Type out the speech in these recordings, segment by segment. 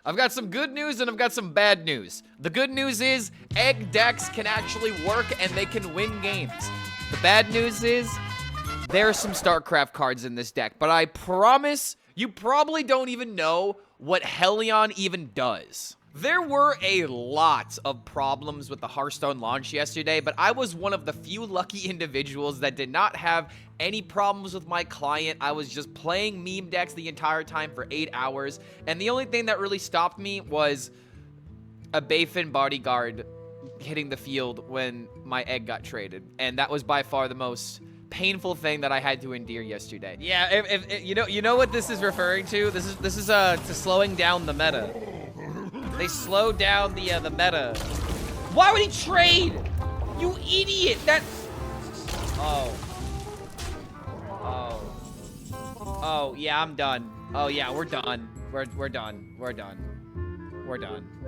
I've got some good news and I've got some bad news. The good news is egg decks can actually work and they can win games. The bad news is there are some StarCraft cards in this deck, but I promise you probably don't even know what Hellion even does. There were a lot of problems with the Hearthstone launch yesterday, but I was one of the few lucky individuals that did not have any problems with my client. I was just playing meme decks the entire time for 8 hours, and the only thing that really stopped me was a Bayfin bodyguard hitting the field when my egg got traded, and that was by far the most painful thing that I had to endure yesterday. Yeah, if you know what this is referring to? This is to slowing down the meta. They slowed down the meta. Why would he trade? You idiot! Oh, yeah, I'm done. Oh yeah, we're done. We're done.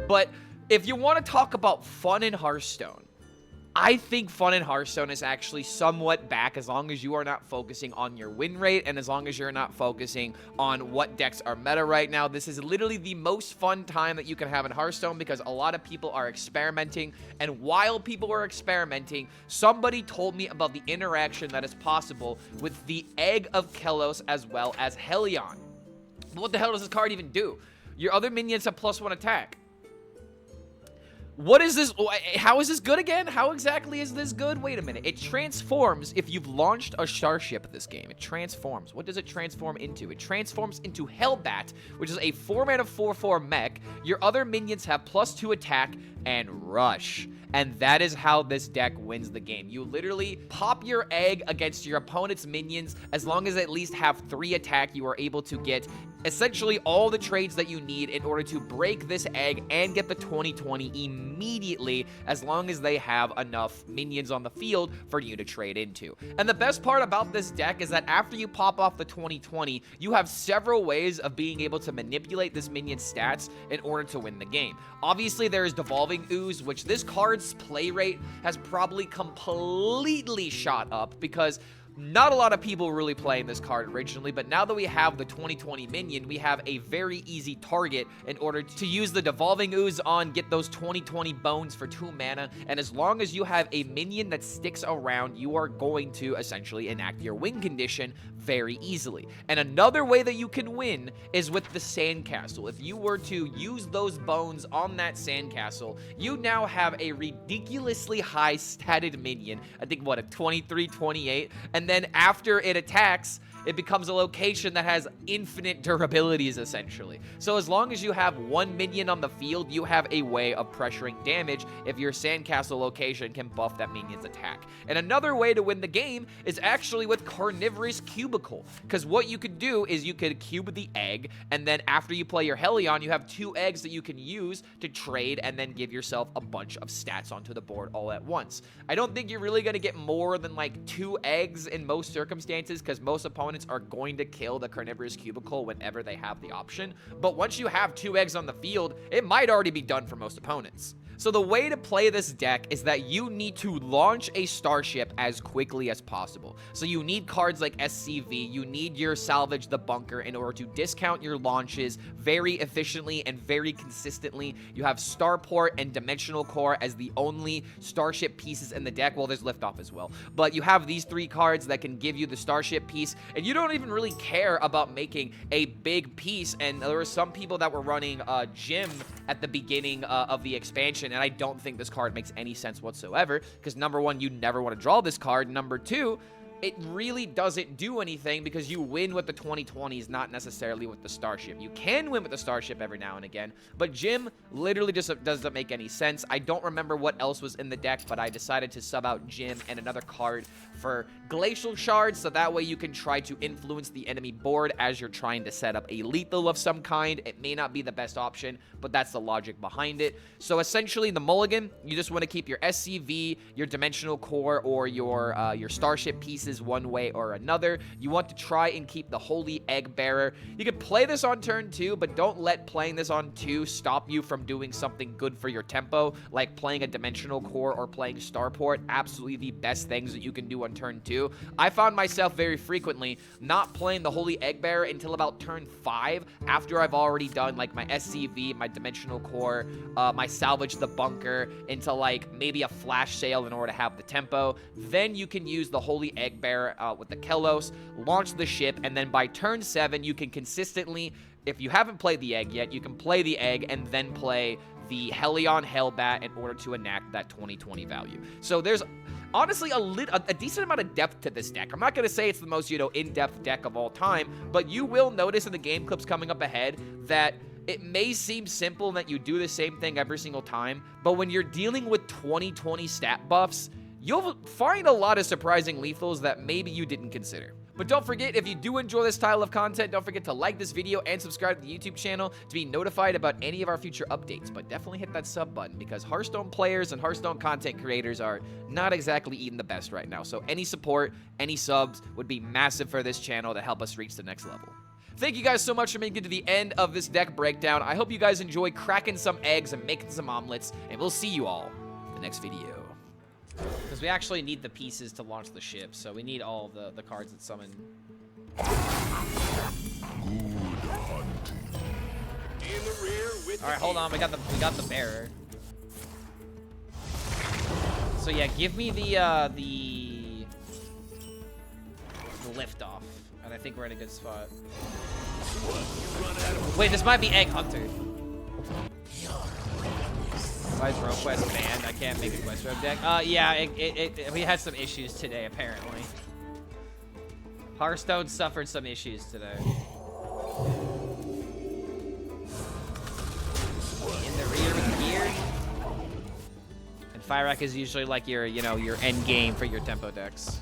But if you want to talk about fun in Hearthstone, I think fun in Hearthstone is actually somewhat back as long as you are not focusing on your win rate and as long as you're not focusing on what decks are meta right now. This is literally the most fun time that you can have in Hearthstone because a lot of people are experimenting, and while people are experimenting, somebody told me about the interaction that is possible with the Egg of Khelos as well as Hellion. But what the hell does this card even do? Your other minions have +1 attack. What is this? How is this good again? How exactly is this good? Wait a minute. It transforms if you've launched a starship this game. It transforms. What does it transform into? It transforms into Hellbat, which is a 4-mana 4/4 mech. Your other minions have +2 attack and rush. And that is how this deck wins the game. You literally pop your egg against your opponent's minions. As long as they at least have 3 attack, you are able to get essentially all the trades that you need in order to break this egg and get the 20/20 immediately, as long as they have enough minions on the field for you to trade into. And the best part about this deck is that after you pop off the 20/20, you have several ways of being able to manipulate this minion's stats in order to win the game. Obviously, there is Devolving Ooze, which this card's play rate has probably completely shot up because not a lot of people were really playing this card originally, but now that we have the 20/20 minion, we have a very easy target in order to use the Devolving Ooze on, get those 20/20 bones for 2 mana, and as long as you have a minion that sticks around, you are going to essentially enact your win condition very easily. And another way that you can win is with the Sandcastle. If you were to use those bones on that Sandcastle, you now have a ridiculously high statted minion. I think, what, a 23/28? And then after it attacks, it becomes a location that has infinite durabilities, essentially. So as long as you have 1 minion on the field, you have a way of pressuring damage if your Sandcastle location can buff that minion's attack. And another way to win the game is actually with Carnivorous Cubicle, because what you could do is you could cube the egg, and then after you play your Hellion, you have 2 eggs that you can use to trade and then give yourself a bunch of stats onto the board all at once. I don't think you're really going to get more than like 2 eggs in most circumstances, because most opponents are going to kill the Carnivorous Cubicle whenever they have the option. But once you have 2 eggs on the field, it might already be done for most opponents. So the way to play this deck is that you need to launch a starship as quickly as possible. So you need cards like SCV, you need your Salvage the Bunker in order to discount your launches very efficiently and very consistently. You have Starport and Dimensional Core as the only starship pieces in the deck. Well, there's Liftoff as well. But you have these 3 cards that can give you the starship piece, and you don't even really care about making a big piece. And there were some people that were running Gym at the beginning of the expansion, and I don't think this card makes any sense whatsoever, because number 1, you never want to draw this card. Number 2, it really doesn't do anything because you win with the 20/20s, not necessarily with the starship. You can win with the starship every now and again, but Gym literally just doesn't make any sense. I don't remember what else was in the deck, but I decided to sub out Gym and another card for Glacial Shards, so that way you can try to influence the enemy board as you're trying to set up a lethal of some kind. It may not be the best option, but that's the logic behind it. So essentially, in the Mulligan, you just want to keep your SCV, your Dimensional Core, or your starship pieces advances one way or another. You want to try and keep the Holy Egg Bearer. You can play this on turn 2, but don't let playing this on 2 stop you from doing something good for your tempo, like playing a Dimensional Core or playing Starport. Absolutely the best things that you can do on turn 2. I found myself very frequently not playing the Holy Egg Bearer until about turn 5, after I've already done like my SCV, my Dimensional Core, my Salvage the Bunker, into like maybe a Flash Sale in order to have the tempo. Then you can use the Holy Egg Bearer with the Khelos, launch the ship, and then by turn 7 you can consistently, if you haven't played the egg yet, you can play the egg and then play the Hellion Hellbat in order to enact that 2020 value. So there's honestly a decent amount of depth to this deck. I'm not going to say it's the most, in-depth deck of all time, but you will notice in the game clips coming up ahead that it may seem simple that you do the same thing every single time, but when you're dealing with 2020 stat buffs, you'll find a lot of surprising lethals that maybe you didn't consider. But don't forget, if you do enjoy this style of content, don't forget to like this video and subscribe to the YouTube channel to be notified about any of our future updates. But definitely hit that sub button, because Hearthstone players and Hearthstone content creators are not exactly eating the best right now. So any support, any subs would be massive for this channel to help us reach the next level. Thank you guys so much for making it to the end of this deck breakdown. I hope you guys enjoy cracking some eggs and making some omelets, and we'll see you all in the next video. Because we actually need the pieces to launch the ship, so we need all the cards that summon. Alright, hold on, we got the bearer. So yeah, give me the lift off. And I think we're in a good spot. Wait, this might be Egg Hunter. Why is RoqueSt banned? I can't make a Quest Rogue deck. Yeah, we had some issues today, apparently. Hearthstone suffered some issues today. In the rear with gear. And Fyrak is usually like your, your end game for your tempo decks.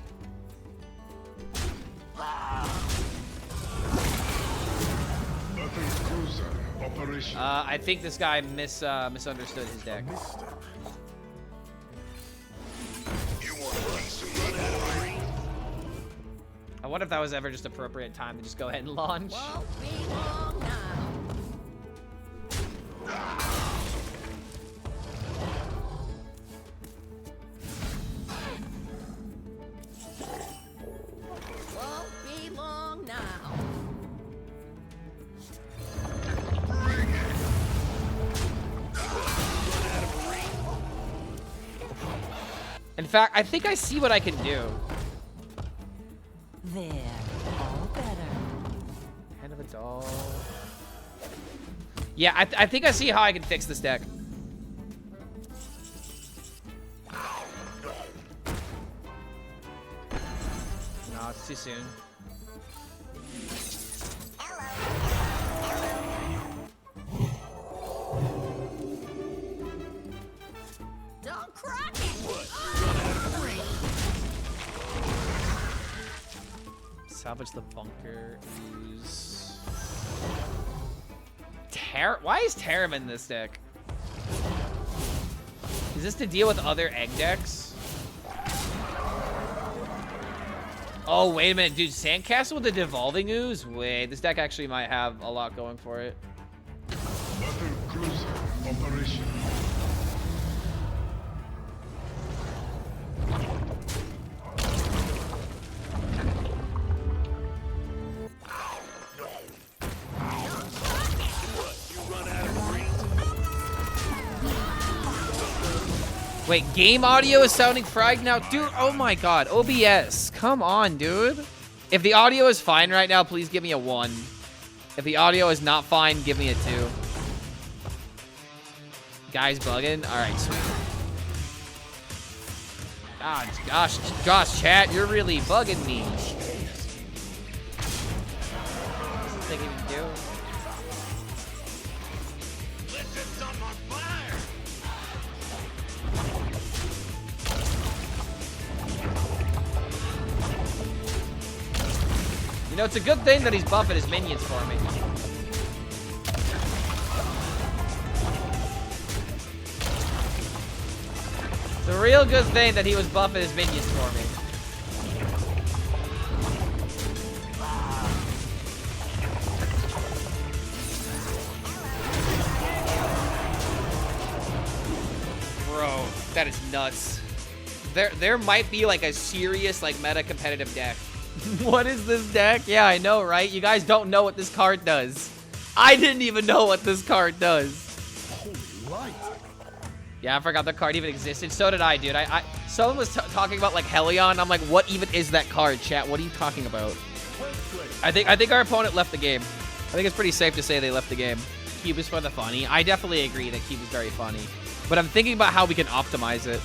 I think this guy misunderstood his deck. I wonder if that was ever just appropriate time to just go ahead and launch. Won't be long now. Won't be long now. In fact, I think I see what I can do. There, all better. Hand of a doll. Yeah, I think I see how I can fix this deck. No, it's too soon. Don't crack it. Salvage the bunker. Use. Why is Tarim in this deck? Is this to deal with other egg decks? Oh, wait a minute, dude. Sandcastle with the Devolving Ooze? Wait, this deck actually might have a lot going for it. Battle cruiser operation. Wait, game audio is sounding fried now? Dude, oh my god. OBS. Come on, dude. If the audio is fine right now, please give me a 1. If the audio is not fine, give me a 2. Guys bugging? Alright, sweet. Gosh, chat, you're really bugging me. What's this thing even do? You know, it's a good thing that he's buffing his minions for me. It's a real good thing that he was buffing his minions for me. That is nuts. There might be like a serious like meta competitive deck. What is this deck? Yeah, I know, right? You guys don't know what this card does. I didn't even know what this card does. Yeah, I forgot the card even existed. So did I, dude. Someone was talking about like Hellion. I'm like, what even is that card, chat? What are you talking about? I think our opponent left the game. I think it's pretty safe to say they left the game. Cube is for the funny. I definitely agree that Cube is very funny. But I'm thinking about how we can optimize it.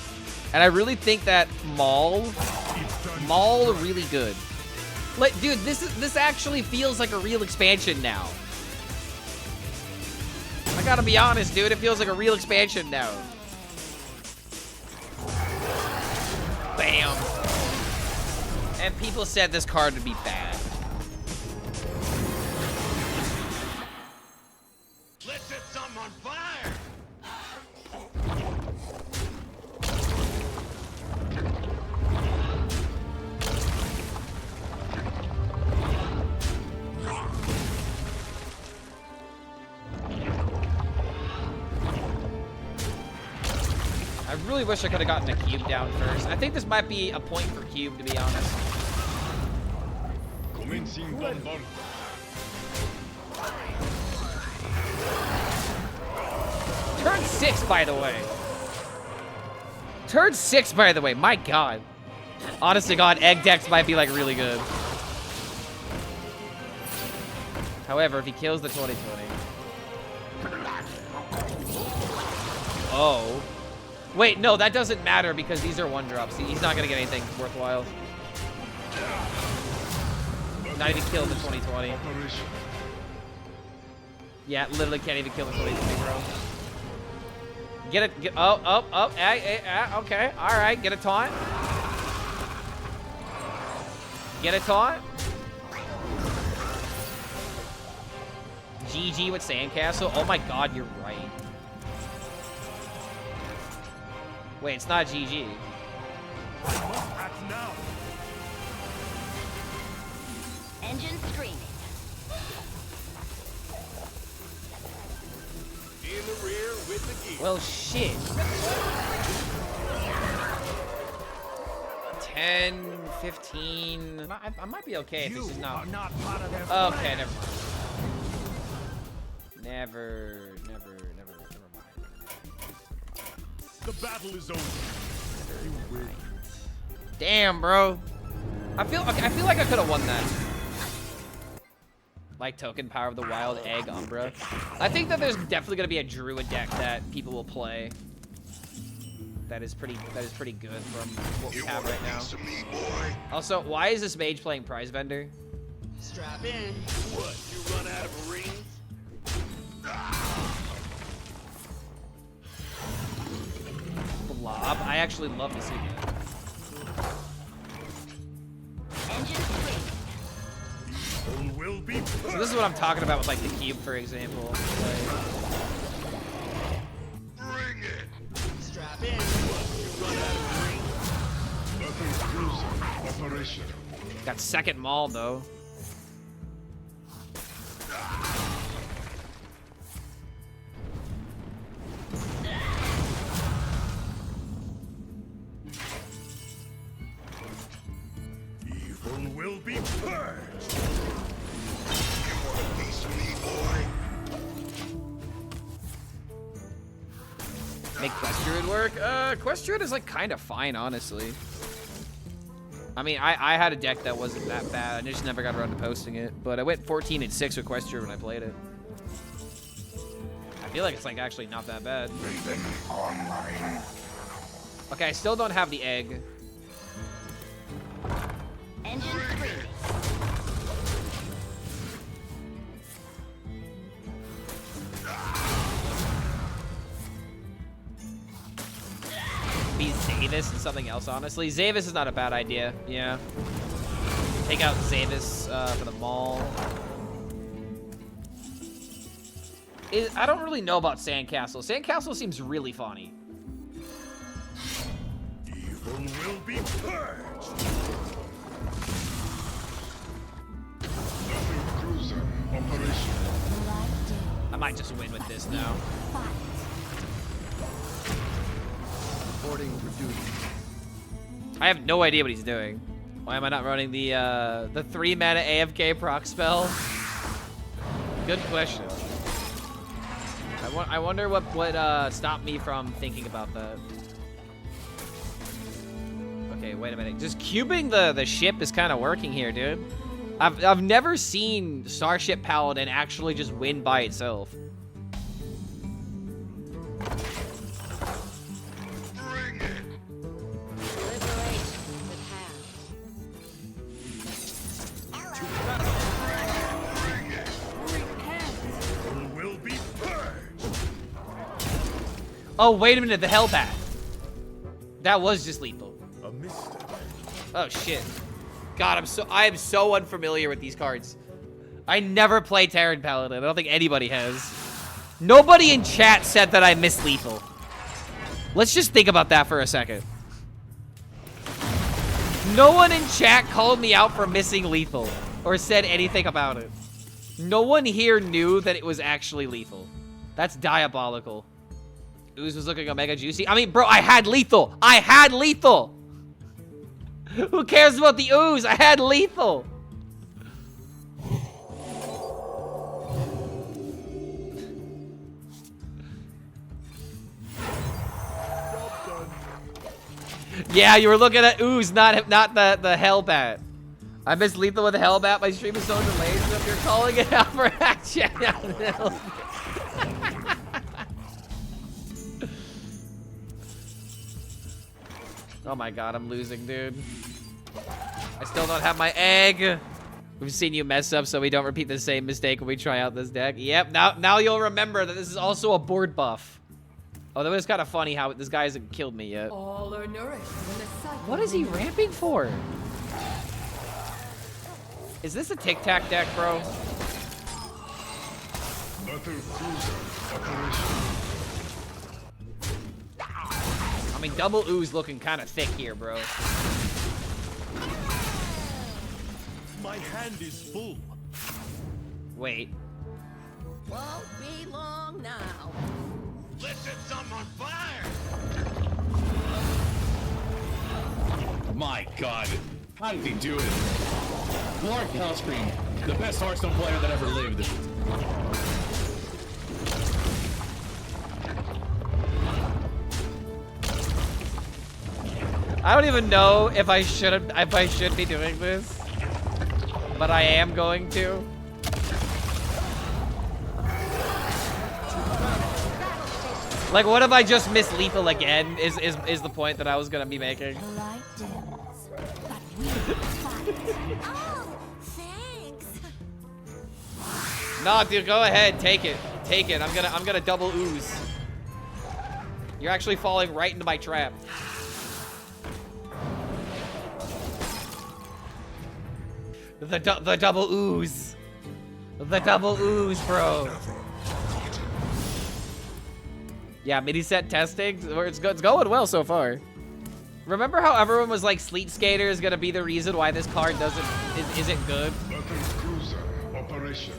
And I really think that Maul really good. Like, dude, this actually feels like a real expansion now. I gotta be honest, dude. It feels like a real expansion now. Bam. And people said this card would be bad. Let's set something on fire! I really wish I could have gotten a Cube down first. I think this might be a point for Cube, to be honest. Commencing bombardment. Turn 6, by the way. Turn 6, by the way. My God. Honest to God, egg decks might be like really good. However, if he kills the 2020. Oh. Wait, no, that doesn't matter because these are 1-drops. He's not gonna get anything worthwhile. Not even kill the 2020. Yeah, literally can't even kill the 2020, bro. Get it. Okay. All right. Get a taunt. Get a taunt. GG with Sandcastle. Oh my God, you're right. Wait, it's not GG. Act now. Engine screaming. In the rear with the gear. Well, shit. 10, 15. I might be okay if this is not. part of their Okay, never mind. Never mind. The battle is over. You win. Damn, bro. I feel like I could have won that. Like token power of the wild egg Umbra. I think that there's definitely gonna be a druid deck that people will play. That is pretty good from what we have right now. Also, why is this mage playing prize vendor? Strap in. What? You run out of rings? Blob. I actually love to see that. Engine screaming. All will be So this is what I'm talking about with like the cube, for example. Like, bring it. Strap in. You run out of rings? Battle cruiser operation. got second maul though. Evil will be purged. Make Quest Druid work? Quest Druid is like kind of fine, honestly. I mean, I had a deck that wasn't that bad. I just never got around to posting it. But I went 14-6 with Quest Druid when I played it. I feel like it's like actually not that bad. Okay, I still don't have the egg. Engine screaming. Be Zavis and something else, honestly. Zavis is not a bad idea. Yeah. Take out Zavis for the maul. I don't really know about Sandcastle. Sandcastle seems really funny. Evil will be purged. Battle cruiser operation. I might just win with this now. Reporting for duty. I have no idea what he's doing. Why am I not running the 3-mana AFK proc spell? Good question. I wonder what stopped me from thinking about that. Okay, wait a minute. Just cubing the ship is kind of working here, dude. I've never seen Starship Paladin actually just win by itself. Liberate the path. Who will be purged? Oh, wait a minute. The Hellbat. That was just lethal. A misstep. Oh, shit. God, I am so unfamiliar with these cards. I never play Terran Paladin. I don't think anybody has. Nobody in chat said that I missed lethal. Let's just think about that for a second. No one in chat called me out for missing lethal or said anything about it. No one here knew that it was actually lethal. That's diabolical. Ooze was looking omega juicy. I mean, bro, I had lethal. I had lethal. Who cares about the ooze? I had lethal. Yeah, you were looking at ooze, not the Hellbat. I missed lethal with the Hellbat. My stream is so delayed, so if you're calling it out for action. Oh my god, I'm losing, dude. I still don't have my egg. We've seen you mess up so we don't repeat the same mistake when we try out this deck. Yep, now you'll remember that this is also a board buff. Oh, that was kind of funny how this guy hasn't killed me yet. All are nourished when the cycle. What is he ramping for? Is this a Tic Tac deck, bro? Battle cruiser operation. I mean, double ooze looking kind of thick here, bro. My hand is full. Wait. Won't be long now. Let's set some on fire. My God, how did he do it? Clark HELLSCREAM, the best Hearthstone player that ever lived. I don't even know if I should be doing this, but I am going to. Like, what if I just miss lethal again? Is the point that I was gonna be making? The light dims, but we fight. Oh, thanks. Nah, dude, go ahead, take it, take it. I'm gonna double ooze. You're actually falling right into my trap. The double ooze. The double ooze, bro. Yeah, mini set testing. It's going well so far. Remember how everyone was like, Sleet Skater is gonna be the reason why this card isn't good? Battle cruiser operation.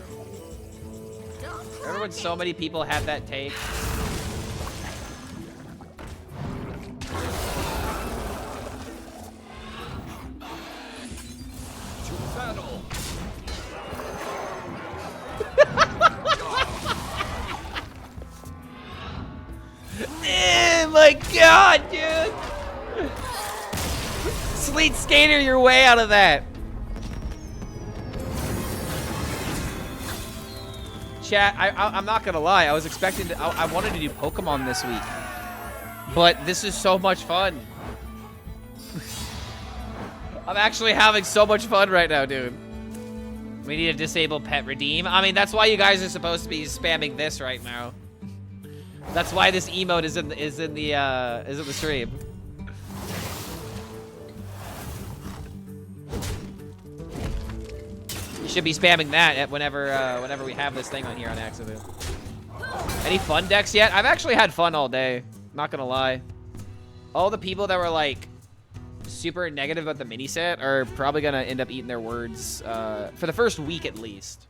Remember when so many people had that take? To battle. Oh my god, dude! Sleet Skater your way out of that. Chat, I'm not gonna lie. I was expecting to. I wanted to do Pokemon this week, but this is so much fun. I'm actually having so much fun right now, dude. We need to disable pet redeem. I mean, that's why you guys are supposed to be spamming this right now. That's why this emote is in the stream. You should be spamming that whenever we have this thing on here on accident. Any fun decks yet? I've actually had fun all day. Not gonna lie. All the people that were like super negative about the mini set are probably gonna end up eating their words for the first week at least.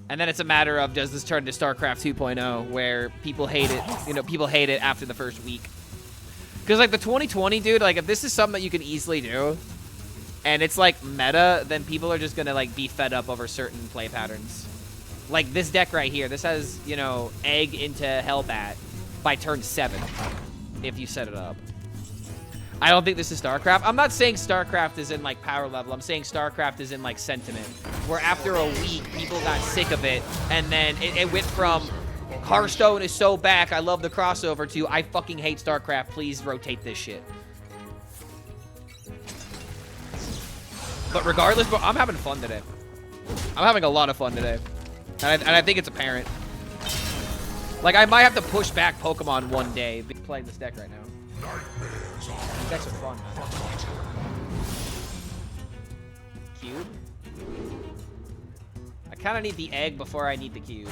And then it's a matter of, does this turn to StarCraft 2.0 where people hate it, people hate it after the first week. Because, like, the 2020, dude, like, if this is something that you can easily do, and it's, like, meta, then people are just gonna, like, be fed up over certain play patterns. Like, this deck right here. This has, you know, egg into Hellbat by turn 7, if you set it up. I don't think this is StarCraft. I'm not saying StarCraft is in, like, power level. I'm saying StarCraft is in, like, sentiment. Where after a week, people got sick of it, and then it went from Hearthstone is so back, I love the crossover, to I fucking hate StarCraft, please rotate this shit. But regardless, bro, I'm having fun today. I'm having a lot of fun today. And I think it's apparent. Like, I might have to push back Pokemon one day playing this deck right now. These decks are fun, man. Cube? I kind of need the egg before I need the cube.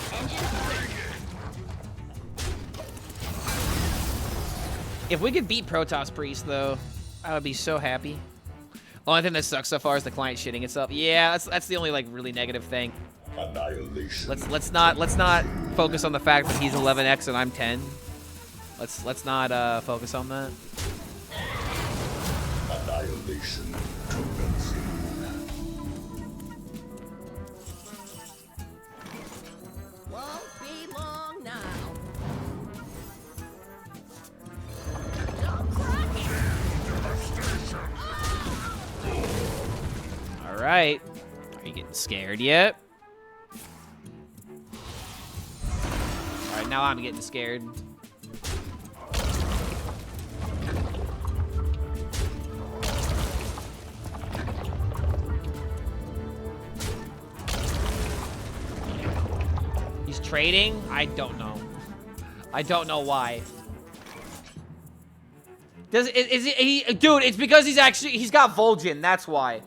If we could beat Protoss Priest, though, I would be so happy. Only thing that sucks so far is the client shitting itself. Yeah, that's the only, like, really negative thing. Annihilation. Let's not focus on the fact that he's 11x and I'm 10. Let's not focus on that. Annihilation commencing. Won't be long now. Don't crush it. All right. Are you getting scared yet? All right, now I'm getting scared. He's trading? I don't know. I don't know why. Is he dude, it's because he's got Vol'jin, that's why.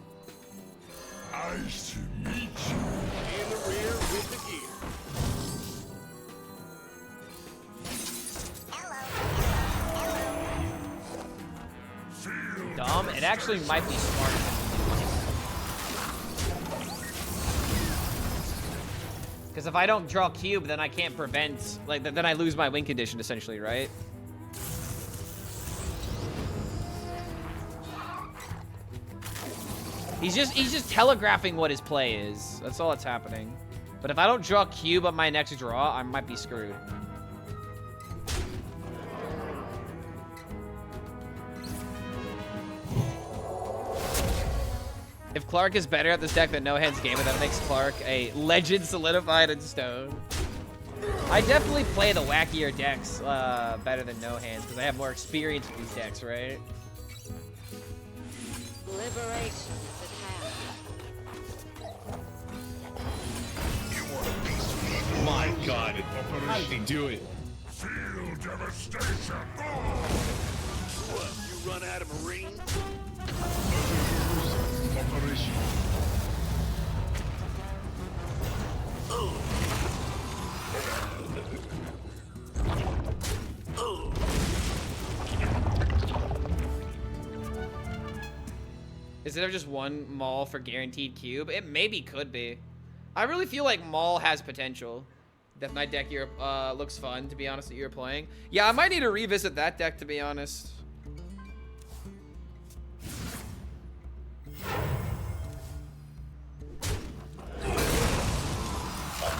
Nice to meet you. In the rear with the gear. Dumb. It actually might be smart. Because if I don't draw cube, then I can't prevent, like, then I lose my win condition, essentially, right? He's just telegraphing what his play is. That's all that's happening. But if I don't draw cube on my next draw, I might be screwed. If Clark is better at this deck than No Hands Gamer, that makes Clark a legend solidified in stone. I definitely play the wackier decks better than No Hands because I have more experience with these decks, right? Liberation is at hand. My God. How did he do it? Feel devastation. What, you run out of Marines? Operation. Is it just one Maul for guaranteed cube? It maybe could be. I really feel like Maul has potential. Death Knight deck looks fun, to be honest, that you're playing. Yeah, I might need to revisit that deck, to be honest.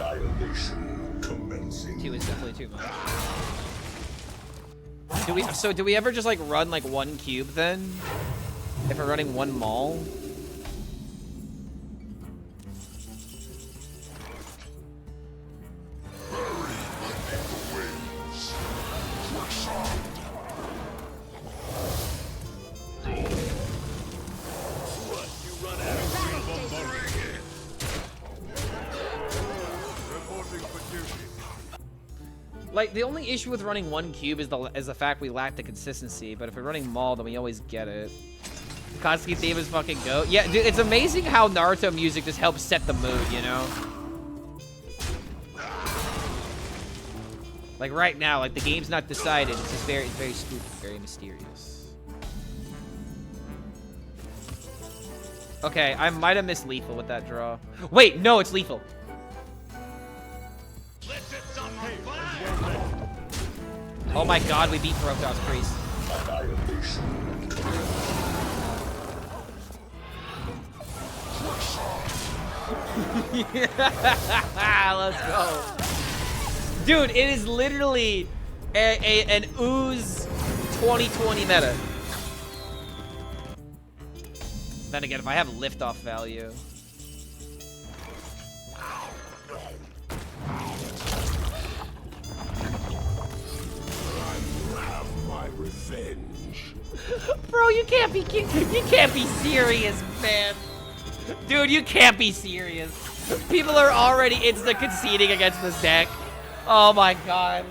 Annihilation commencing. 2 is definitely too much. Do we ever just, like, run, like, one cube, then? If we're running one Maul? What, you run out of Reporting for duty. Like, the only issue with running one cube is the fact we lack the consistency, but if we're running Maul, then we always get it. Kotsky theme is fucking goat. Yeah, dude, it's amazing how Naruto music just helps set the mood, you know? Like, right now, like, the game's not decided. It's just very spooky, very mysterious. Okay, I might have missed lethal with that draw. Wait, no, it's lethal. Let's set something on fire. Oh my god, we beat Protoss Priest. Let's go. Dude, it is literally an ooze 2020 meta. Then again, if I have liftoff value. Revenge. Bro, you can't be serious, man. Dude, you can't be serious. People are already instant conceding against this deck. Oh my god.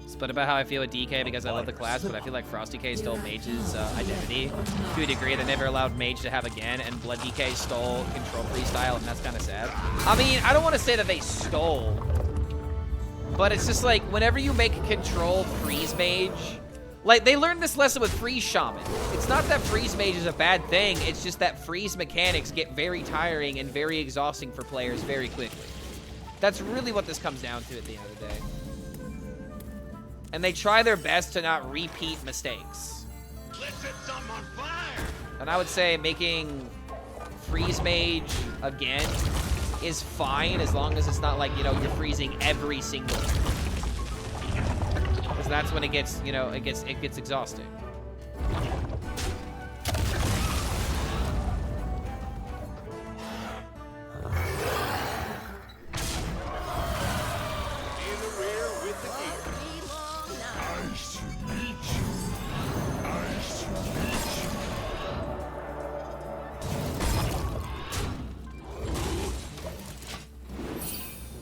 Split about how I feel with DK because I love the class, but I feel like Frost DK stole Mage's identity to a degree. They never allowed Mage to have again, and Blood DK stole Control Freestyle, and that's kind of sad. I mean, I don't want to say that they stole, but it's just like, whenever you make Control Freeze Mage, like, they learned this lesson with Freeze Shaman. It's not that Freeze Mage is a bad thing, it's just that Freeze mechanics get very tiring and very exhausting for players very quickly. That's really what this comes down to at the end of the day. And they try their best to not repeat mistakes. Let's set something on fire. And I would say making Freeze Mage again is fine, as long as it's not like, you know, you're freezing every single time. Because that's when it gets, you know, it gets exhausting. In the rear with the gear.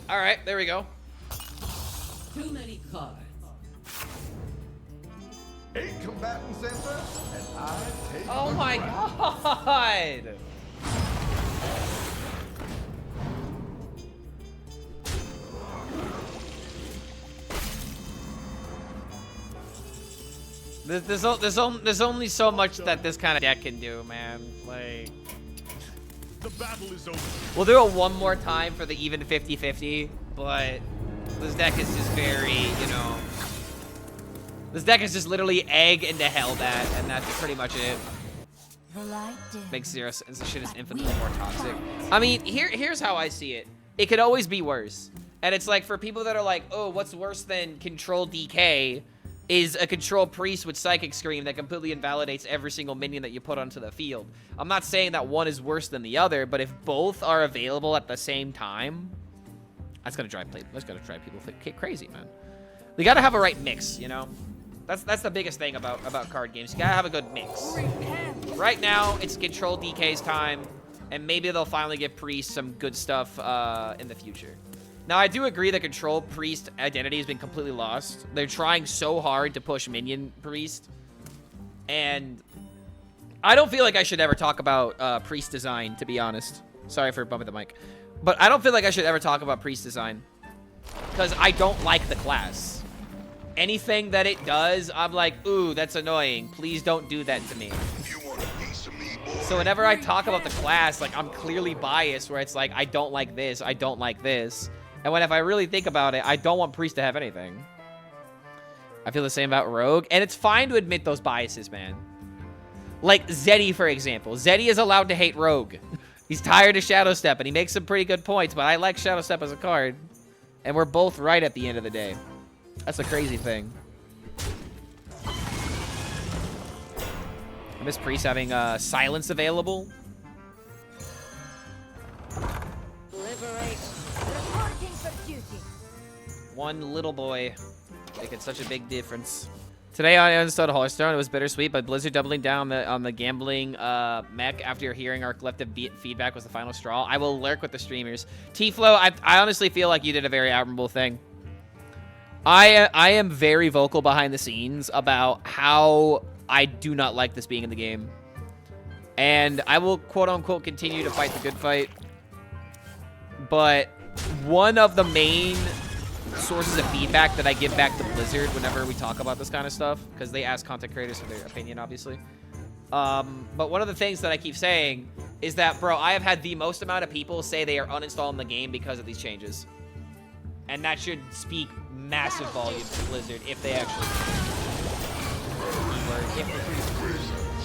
All right, there we go. Too many cards. 8 combatants enter, and I take Oh my god! There's only so much that this kind of deck can do, man. Like, The battle is over. we'll do it one more time for the even 50-50, but this deck is just very, you know, this deck is just literally egg into Hellbat, and that's pretty much it. The light dim. Makes zero sense. This shit is infinitely more toxic. I mean, here's how I see it. It could always be worse. And it's like, for people that are like, oh, what's worse than Control DK is a Control Priest with Psychic Scream that completely invalidates every single minion that you put onto the field. I'm not saying that one is worse than the other, but if both are available at the same time, that's gonna drive people crazy, man. We gotta have a right mix, you know? That's the biggest thing about card games. You gotta have a good mix. Right now, it's Control DK's time, and maybe they'll finally give Priest some good stuff in the future. Now, I do agree that Control Priest identity has been completely lost. They're trying so hard to push Minion Priest, and I don't feel like I should ever talk about Priest design, to be honest. Sorry for bumping the mic. But I don't feel like I should ever talk about Priest design, because I don't like the class. Anything that it does, I'm like, ooh, that's annoying. Please don't do that to me. You want a piece of me, boy? So whenever I talk about the class, like, I'm clearly biased, where it's like, I don't like this, I don't like this. And if I really think about it, I don't want Priest to have anything. I feel the same about Rogue, and it's fine to admit those biases, man. Like Zeddy, for example. Zeddy is allowed to hate Rogue. He's tired of Shadow Step, and he makes some pretty good points, but I like Shadow Step as a card. And we're both right at the end of the day. That's a crazy thing. I miss Priest having silence available. Liberate. Reporting for duty. One little boy making such a big difference. Today I uninstalled Hearthstone. It was bittersweet, but Blizzard doubling down on the gambling mech after hearing our collective feedback was the final straw. I will lurk with the streamers. T-Flow, I honestly feel like you did a very admirable thing. I am very vocal behind the scenes about how I do not like this being in the game. And I will, quote-unquote, continue to fight the good fight. But one of the main sources of feedback that I give back to Blizzard whenever we talk about this kind of stuff, because they ask content creators for their opinion, obviously. But one of the things that I keep saying is that, bro, I have had the most amount of people say they are uninstalling the game because of these changes. And that should speak massive volumes to Blizzard if they actually word.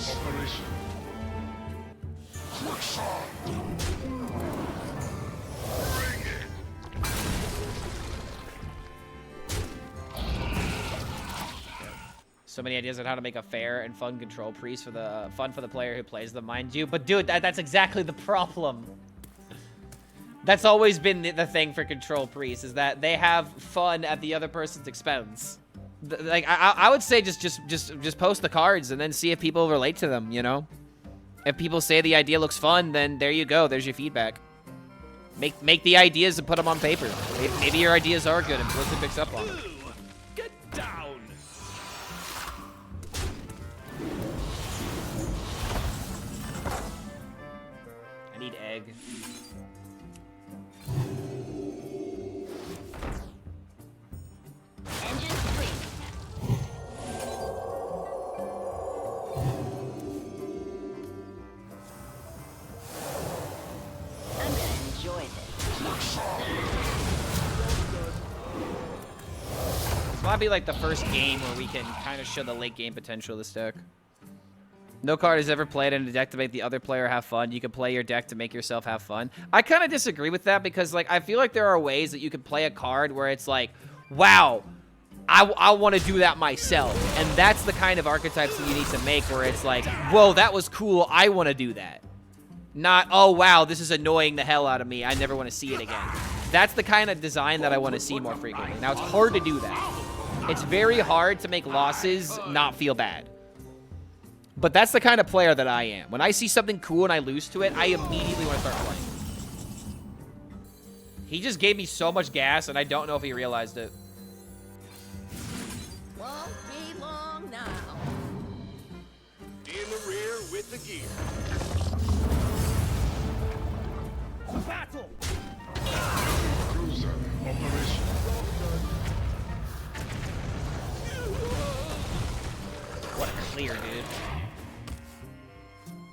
Operation. So many ideas on how to make a fair and fun control priest for the player who plays them, mind you. But dude, that's exactly the problem. That's always been the thing for control priests, is that they have fun at the other person's expense. Like I would say just post the cards and then see if people relate to them, you know? If people say the idea looks fun, then there you go. There's your feedback. Make the ideas and put them on paper. Maybe your ideas are good and Blizzard picks up on them. Get down. I need egg. Engine free. I'm gonna enjoy this. This might be like the first game where we can kind of show the late game potential of this deck. No card is ever played in a deck to make the other player have fun. You can play your deck to make yourself have fun. I kind of disagree with that because, like, I feel like there are ways that you can play a card where it's like, wow, I want to do that myself. And that's the kind of archetypes that you need to make where it's like, whoa, that was cool. I want to do that. Not, oh, wow, this is annoying the hell out of me. I never want to see it again. That's the kind of design that I want to see more frequently. Now, it's hard to do that. It's very hard to make losses not feel bad. But that's the kind of player that I am. When I see something cool and I lose to it, I immediately want to start playing. He just gave me so much gas, and I don't know if he realized it. Won't be long now. In the rear with the gear. Battle! Cruiser. Operation. What a clear, dude.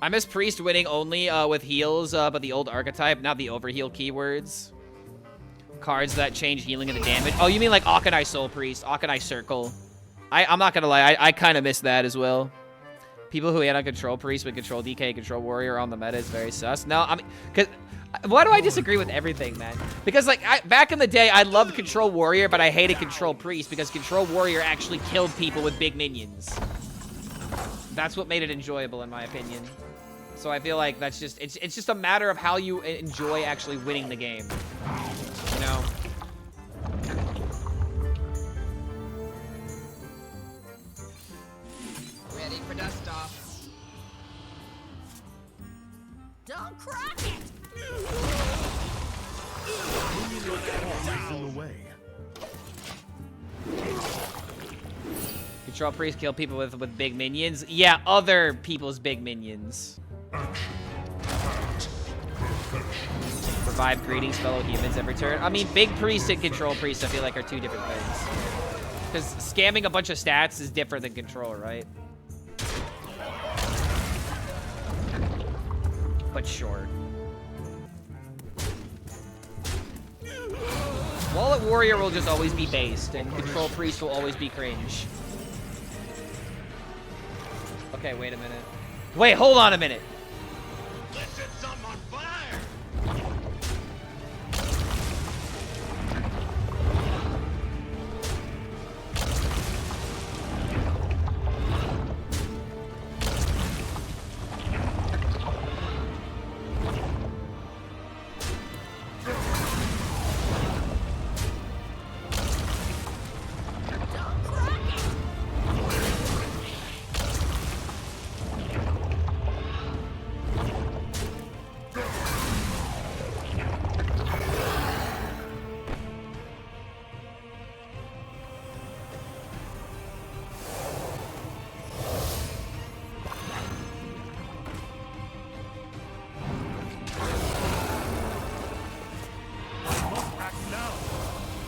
I miss Priest winning only with heals, but the old archetype, not the overheal keywords. Cards that change healing and the damage. Oh, you mean like Akanai Soul Priest, Akanai Circle. I'm not gonna lie, I kind of miss that as well. People who hate on Control Priest with Control DK, Control Warrior on the meta is very sus. No, I mean, cause why do I disagree with everything, man? Because like back in the day, I loved Control Warrior, but I hated Control Priest because Control Warrior actually killed people with big minions. That's what made it enjoyable, in my opinion. So I feel like that's just, it's just a matter of how you enjoy actually winning the game. You know? Ready for dust off. Don't crack it! Down. Away. Control Priest kill people with big minions. Yeah, other people's big minions. Revive greetings, fellow humans, every turn. I mean, big priest and control priest, I feel like, are two different things. Because scamming a bunch of stats is different than control, right? But sure. Wallet Warrior will just always be based, and Control Priest will always be cringe. Okay, wait a minute. Wait, hold on a minute. Let's set something on fire.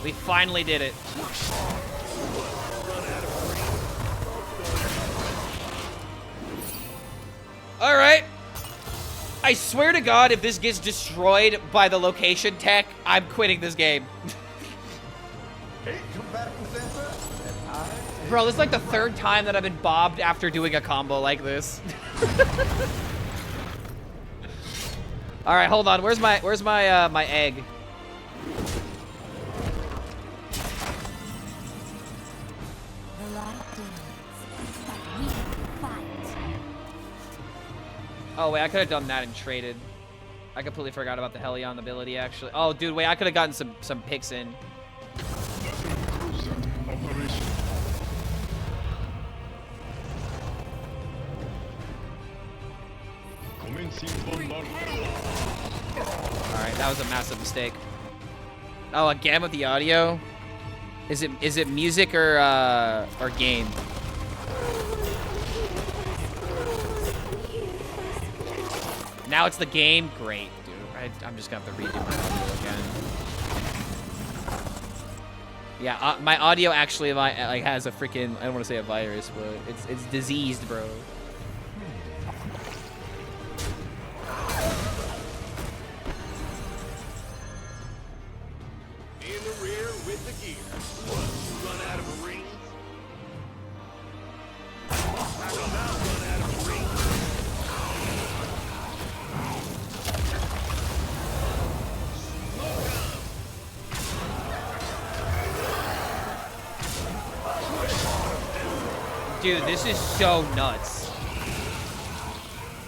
We finally did it. All right. I swear to God, if this gets destroyed by the location tech, I'm quitting this game. 8 combatant center, and I Bro, this is like the 3rd time that I've been bobbed after doing a combo like this. All right, hold on. Where's my my egg? The light dims, but we fight. Oh, wait, I could have done that and traded. I completely forgot about the Hellion ability, actually. Oh, dude, wait, I could have gotten some picks in. Cruiser operation. Commencing bombardment. All right, that was a massive mistake. Oh, again with the audio? Is it music or game? Now it's the game? Great, dude. I'm just gonna have to redo my audio again. Yeah, my audio actually like has a freaking, I don't want to say a virus, but it's diseased, bro. In the rear with the gear. What? Run out of rings? I will now run out of rings. Dude, this is so nuts.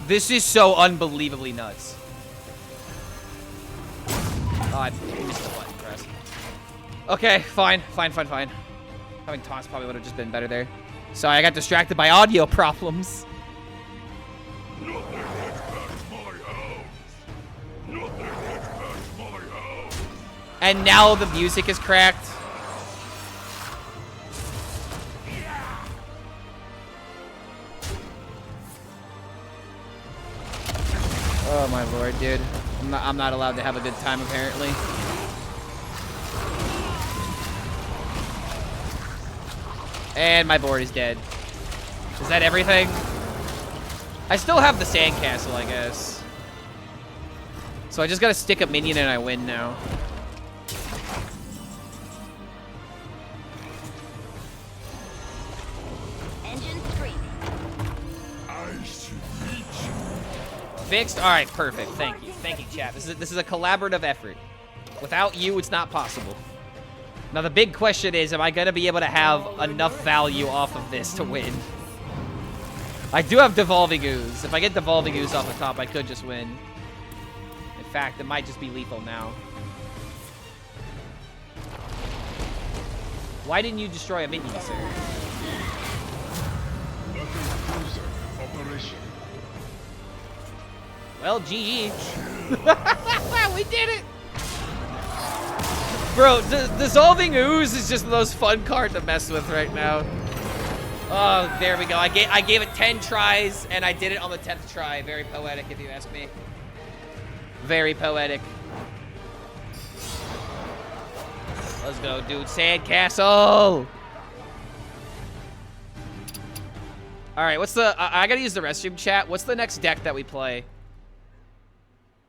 This is so unbelievably nuts. Oh, I missed the button press. Okay, fine. Having toss probably would have just been better there. Sorry, I got distracted by audio problems. Nothing gets past my house. Nothing gets past my house. And now the music is cracked. Oh my lord, dude. I'm not allowed to have a good time apparently. And my board is dead. Is that everything? I still have the sandcastle, I guess. So I just gotta stick a minion and I win now. Engine screaming. I should reach you. Fixed? Alright, perfect. Thank you. Thank you, chat. This is a collaborative effort. Without you, it's not possible. Now, the big question is, am I going to be able to have enough value off of this to win? I do have Devolving Ooze. If I get Devolving Ooze off the top, I could just win. In fact, it might just be lethal now. Why didn't you destroy a minion, sir? Battle cruiser operation. Well, GG. We did it! Bro, Dissolving Ooze is just the most fun card to mess with right now. Oh, there we go. I gave it 10 tries, and I did it on the 10th try. Very poetic, if you ask me. Very poetic. Let's go, dude. Sandcastle! Alright, what's the... I gotta use the restroom chat. What's the next deck that we play?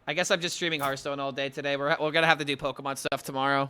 I guess I'm just streaming Hearthstone all day today. We're gonna have to do Pokemon stuff tomorrow.